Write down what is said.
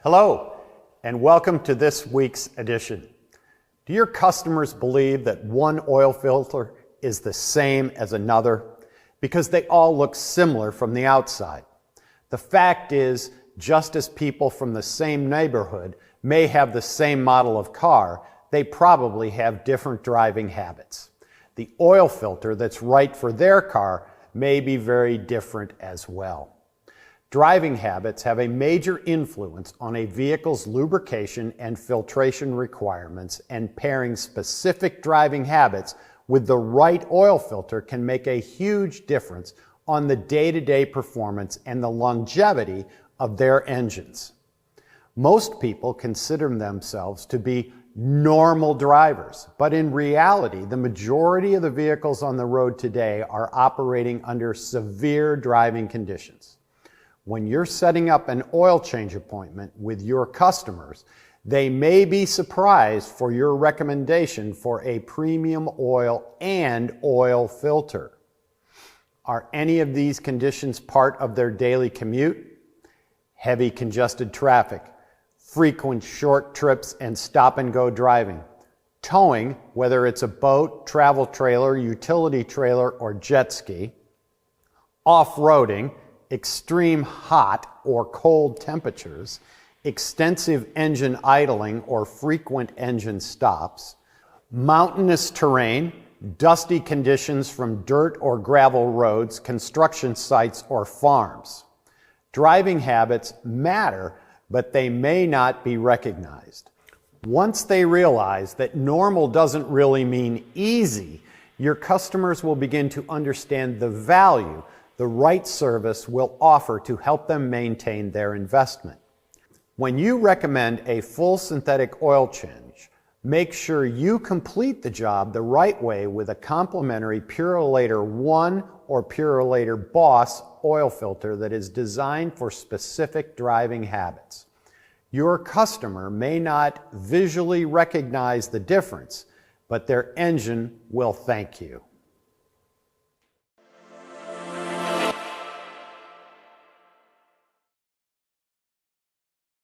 Hello, and welcome to this week's edition. Do your customers believe that one oil filter is the same as another? Because they all look similar from the outside. The fact is, just as people from the same neighborhood may have the same model of car, they probably have different driving habits. The oil filter that's right for their car may be very different as well. Driving habits have a major influence on a vehicle's lubrication and filtration requirements, and pairing specific driving habits with the right oil filter can make a huge difference on the day-to-day performance and the longevity of their engines. Most people consider themselves to be normal drivers, but in reality, the majority of the vehicles on the road today are operating under severe driving conditions. When you're setting up an oil change appointment with your customers, they may be surprised for your recommendation for a premium oil and oil filter. Are any of these conditions part of their daily commute? Heavy congested traffic, frequent short trips and stop-and-go driving, towing, whether it's a boat, travel trailer, utility trailer, or jet ski, off-roading, extreme hot or cold temperatures, extensive engine idling or frequent engine stops, mountainous terrain, dusty conditions from dirt or gravel roads, construction sites, or farms. Driving habits matter, but they may not be recognized. Once they realize that normal doesn't really mean easy, your customers will begin to understand the value the right service will offer to help them maintain their investment. When you recommend a full synthetic oil change, make sure you complete the job the right way with a complimentary Purolator 1 or Purolator Boss oil filter that is designed for specific driving habits. Your customer may not visually recognize the difference, but their engine will thank you.